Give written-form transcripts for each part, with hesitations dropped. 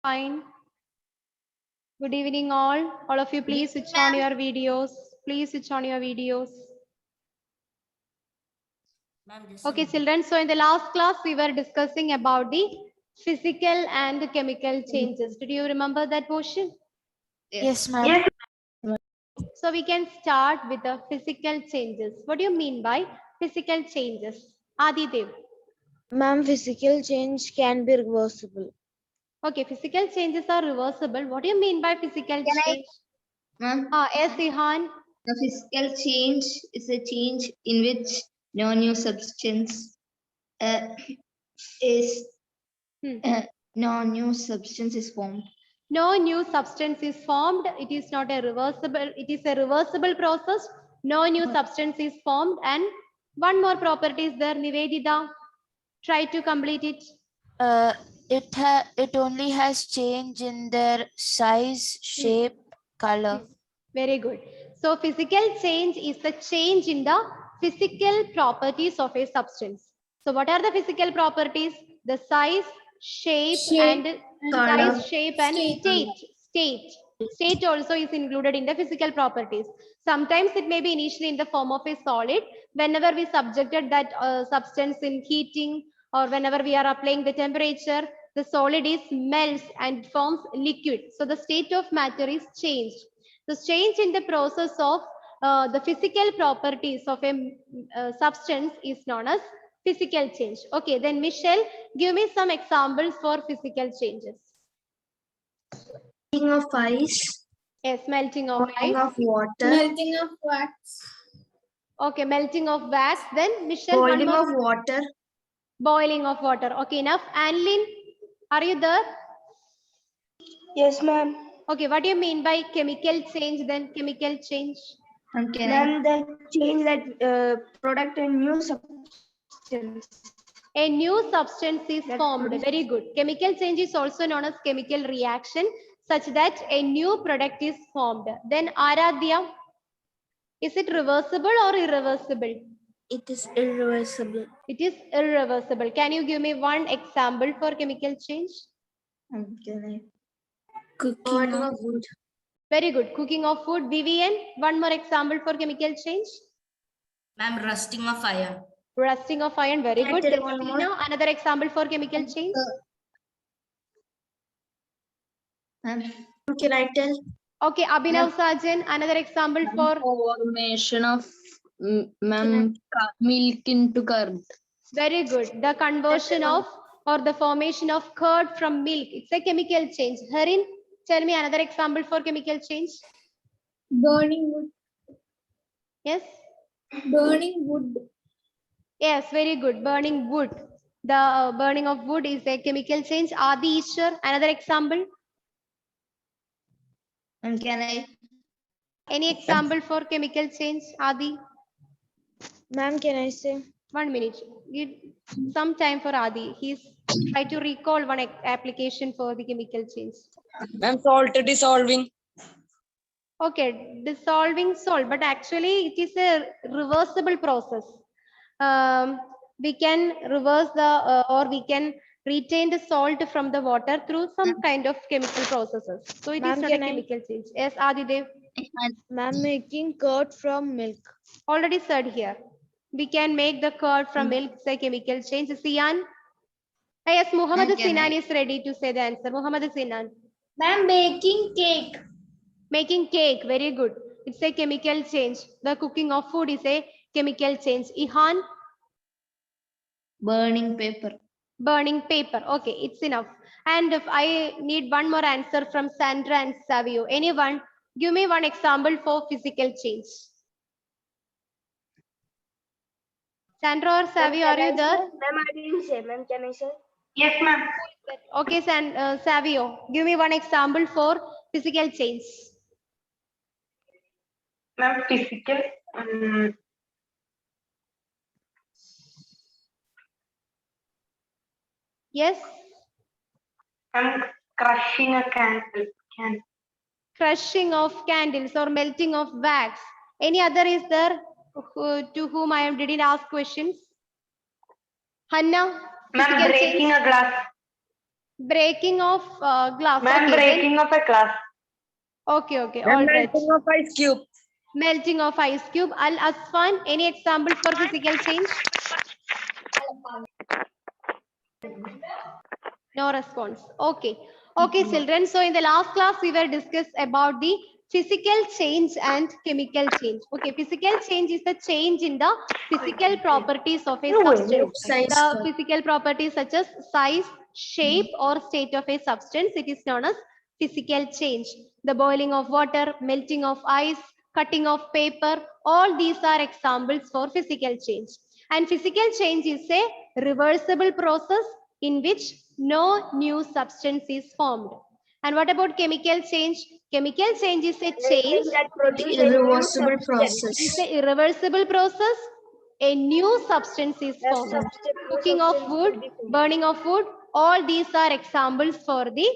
Fine. Good evening, all. All of you, please switch on your videos. Please switch on your videos. Okay, children. So in the last class, we were discussing about the physical and chemical changes. Did you remember that portion? Yes, ma'am. So we can start with the physical changes. What do you mean by physical changes? Adidev. Ma'am, physical change can be reversible. Okay, physical changes are reversible. What do you mean by physical Can I- change? Ma'am, Yes, Ihan. the physical change is a change in which no new substance is no new substance is formed. No new substance is formed. It is not a reversible. It is a reversible process. No new substance is formed. And one more property is there, Nivedita. Try to complete it. It only has change in their size, shape, color. Very good. So physical change is the change in the physical properties of a substance. So what are the physical properties? The size, shape and color, size, shape and state. State also is included in the physical properties. Sometimes it may be initially in the form of a solid. Whenever we subjected that substance in heating or whenever we are applying the temperature, the solid is melts and forms liquid. So the state of matter is changed. The change in the process of the physical properties of a substance is known as physical change. Okay, then Michelle, give me some examples for physical changes. melting of ice, Yes, melting of boiling ice. of water, Melting of wax. Okay, melting of wax. Then Michelle, one boiling more. of water, Boiling of water. Okay, enough. Anlin, are you there? Yes, ma'am. Okay, what do you mean by chemical change then? Chemical change. and can Ma'am, the change that product a new substance. A new substance is That formed. produces- Very good. Chemical change is also known as chemical reaction, such that a new product is formed. Then Aradhya, is it reversible or irreversible? It is irreversible. It is irreversible. Can you give me one example for chemical change? can I Cooking boiling of of wood, Very good. Cooking of food. Vivian, one more example for chemical change. Ma'am, rusting of iron. Rusting of iron. Very Can I good. tell Then one more? Tina, another example for chemical change. can I tell? Okay, Abhinav Sajan, another example for Formation of milk into curd. very good. The conversion of or the formation of curd from milk. It's a chemical change. Harin, tell me another example for chemical change. Burning wood. Yes. Burning wood. Yes, very good. Burning wood. The burning of wood is a chemical change. Adi Ishwar, another example. And can I? Any example for chemical change, Adi? Ma'am, can I say? 1 minute. Give some time for Adi. He's try to recall one application for the chemical change. Ma'am, salt dissolving. Okay, dissolving salt, but actually it is a reversible process. We can reverse the or we can retain the salt from the water through some kind of chemical processes. So it is Ma'am, not a can I- chemical change. Yes, Adidev, Ma'am, making curd from milk. already said here. We can make the curd from milk, say chemical change. Sian? Yes, Muhammad Ma'am, can Sinan I- is ready to say the answer. Muhammad Sinan. Ma'am, baking cake. Making cake, very good. It's a chemical change. The cooking of food is a chemical change. Ihan, Burning paper. burning paper. Okay, it's enough. And if I need one more answer from Sandra and Savio, anyone, give me one example for physical change. Sandra or Savio, are you there? Ma'am, I didn't say. Ma'am, can I say? Yes, ma'am. Okay, Savio, give me one example for physical change. Ma'am, physical. Yes, I'm crushing a candle. crushing of candles or melting of wax. Any other is there to whom I didn't ask questions? Hanna, Ma'am, physical breaking change. a glass. Breaking of glass. Ma'am, Okay, then- breaking of a glass. okay, okay, all right. Melting of ice cube. Melting of ice cube. Al Asfan, any example for physical change? No response. Okay. Okay, children. So in the last class, we were discussed about the physical change and chemical change. Okay, physical change is the change in the physical properties of a substance. The physical properties such as size, shape, or state of a substance, it is known as physical change. The boiling of water, melting of ice, cutting of paper, all these are examples for physical change. And physical change is a reversible process in which no new substance is formed. And what about chemical change? Chemical change is a change. that produces Irreversible process. It is an irreversible process. A new substance is formed. Cooking of wood, burning of wood, all these are examples for the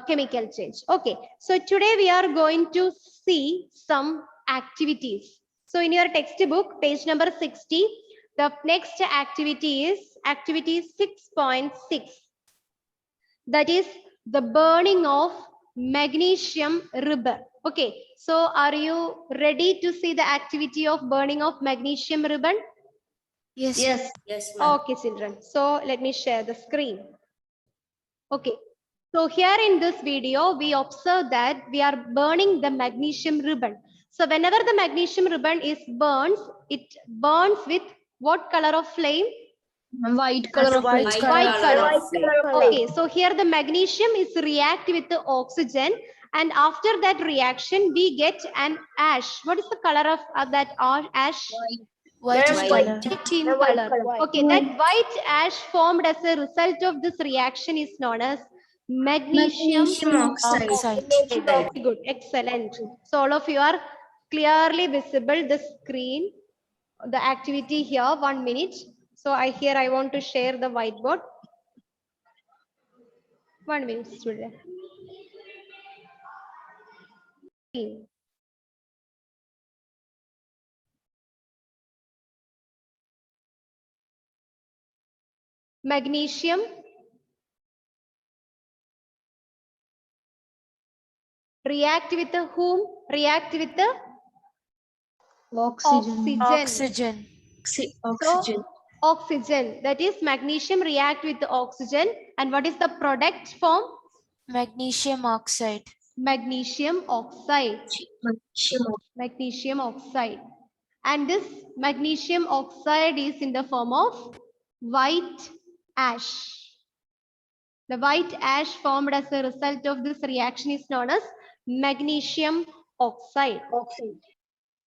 chemical change. Okay, so today we are going to see some activities. So in your textbook, page number 60, the next activity is activity 6.6. That is the burning of magnesium ribbon. Okay, so are you ready to see the activity of burning of magnesium ribbon? Yes. Yes. Yes, ma'am. Okay, children. So let me share the screen. Okay. So here in this video, we observe that we are burning the magnesium ribbon. So whenever the magnesium ribbon is burns, it burns with what color of flame? White color of White light. color. White color. of flame. Okay, so here the magnesium is react with the oxygen, and after that reaction, we get an ash. What is the color of that ash? White White. color. White in color. Okay, that white ash formed as a result of this reaction is known as magnesium oxide. Oxide. Very good, excellent. So all of you are clearly visible the screen, the activity here. 1 minute. So I want to share the whiteboard. 1 minute, student. Magnesium react with the whom? React with the oxygen. Oxygen. Oxygen. Oxygen, that is magnesium react with the oxygen, and what is the product form? Magnesium oxide. Magnesium oxide. Magnesium oxide, and this magnesium oxide is in the form of white ash. The white ash formed as a result of this reaction is known as magnesium oxide.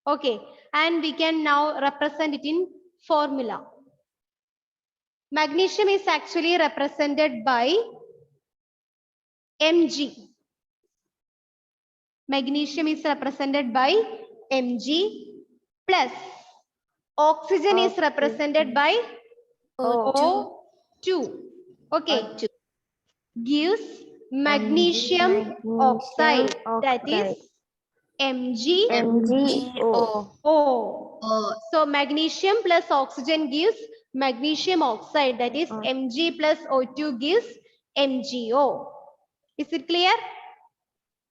Okay, and we can now represent it in formula. Magnesium is actually represented by Mg. Magnesium is represented by Mg plus oxygen is represented by O2. Okay, gives magnesium oxide, that is MgO. So magnesium plus oxygen gives magnesium oxide, that is Mg plus O2 gives MgO. Is it clear?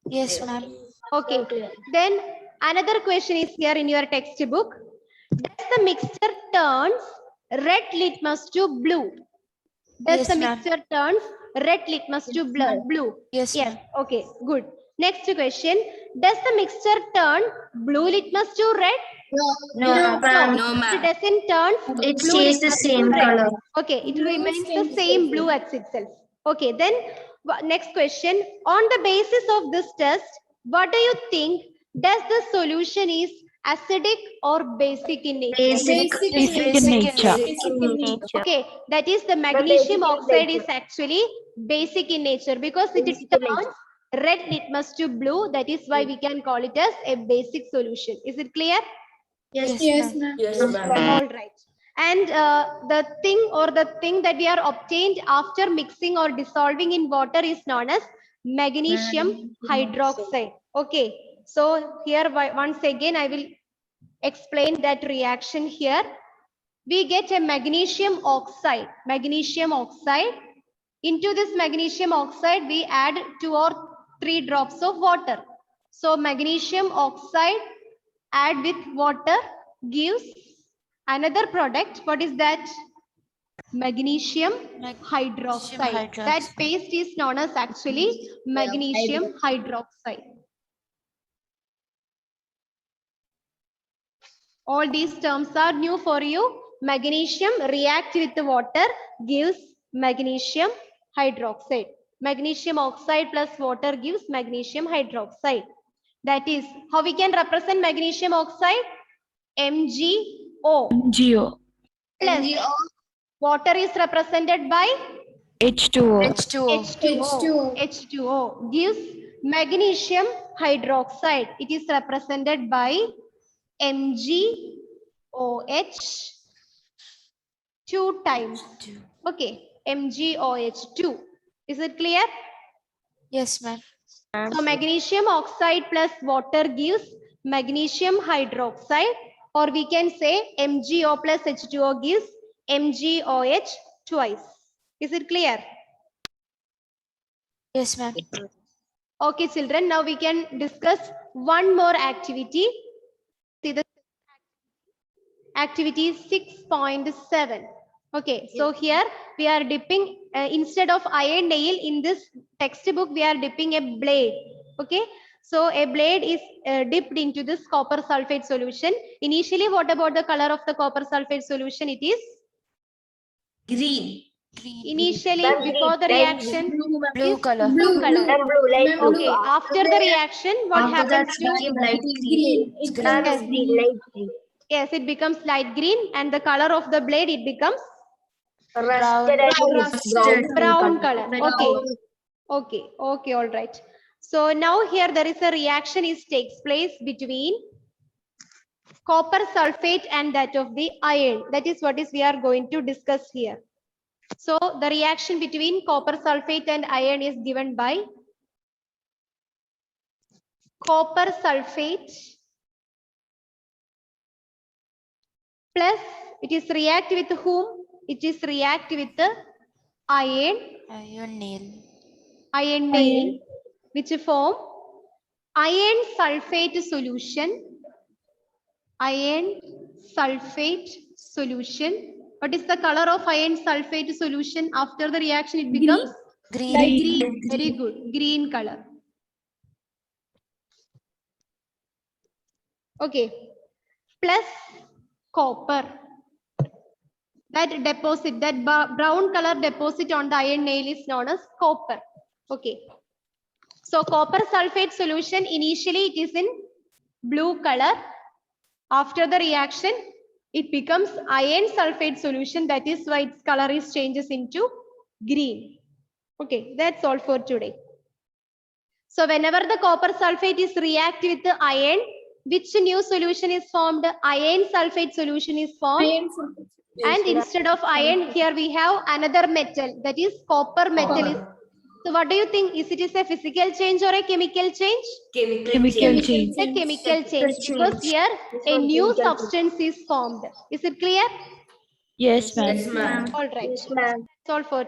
Yes, ma'am. Okay. Then another question is here in your textbook. Does the mixture turns red litmus to blue? Does Yes, the ma'am. mixture turns red litmus to blue? Yes, Yes. ma'am. Okay, good. Next question. Does the mixture turn blue litmus to red? No, ma'am. No, It ma'am. doesn't turn It blue stays the litmus to same red. color. Okay, it remains the same blue as itself. Okay, then next question. On the basis of this test, what do you think? Does the solution is acidic or basic in nature? Basic. Basic in nature. Okay, that is the magnesium oxide is actually basic in nature because it turns red litmus to blue. That is why we can call it as a basic solution. Is it clear? Yes, ma'am. Yes, ma'am. All right. And the thing that we are obtained after mixing or dissolving in water is known as magnesium hydroxide. Okay. So here once again I will explain that reaction here. We get a magnesium oxide. Magnesium oxide Into this magnesium oxide, we add 2 or 3 drops of water. So magnesium oxide add with water gives another product. What is that? Magnesium hydroxide. That hydroxide. paste is known as actually magnesium hydroxide. All these terms are new for you. Magnesium react with the water gives magnesium hydroxide. Magnesium oxide plus water gives magnesium hydroxide. That is how we can represent magnesium oxide. MgO. MgO. Plus water is represented by H2O. H2O. H2O gives magnesium hydroxide. It is represented by MgOH 2 times. Okay, MgOH2. Is it clear? Yes, ma'am. So magnesium oxide plus water gives magnesium hydroxide, or we can say MgO plus H2O gives MgOH twice. Is it clear? Yes, ma'am. Okay, children, now we can discuss one more activity. See the activity 6.7. Okay, so here we are dipping, instead of iron nail in this textbook, we are dipping a blade. Okay, so a blade is dipped into this copper sulfate solution. Initially, what about the color of the copper sulfate solution? It is Green. initially Ma'am, before the green. reaction Blue is color. blue color. Ma'am, blue, light blue. Okay, after the reaction, what After that, happens to? became light green. Ma'am, Yes. green, light green. Yes, it becomes light green, and the color of the blade, it becomes Rusted and brown color. Okay, okay, all right. So now here there is a reaction takes place between copper sulfate and that of the iron. That is what we are going to discuss here. So the reaction between copper sulfate and iron is given by copper sulfate plus, it is react with whom? It is react with the iron nail, which form iron sulfate solution. Iron sulfate solution. What is the color of iron sulfate solution? After the reaction, it becomes Green. very good, green color. Okay, plus copper. That deposit, that brown color deposit on the iron nail is known as copper. Okay. So copper sulfate solution, initially it is in blue color. After the reaction, it becomes iron sulfate solution. That is why its color is changes into green. Okay, that's all for today. So whenever the copper sulfate is react with the iron, which new solution is formed? Iron sulfate solution is formed. And instead of iron, here we have another metal, that is copper metal. So what do you think? Is it a physical change or a chemical change? Chemical change. A chemical change, because here a new substance is formed. Is it clear? Yes, ma'am. Yes, ma'am. All right. Yes, ma'am. That's all for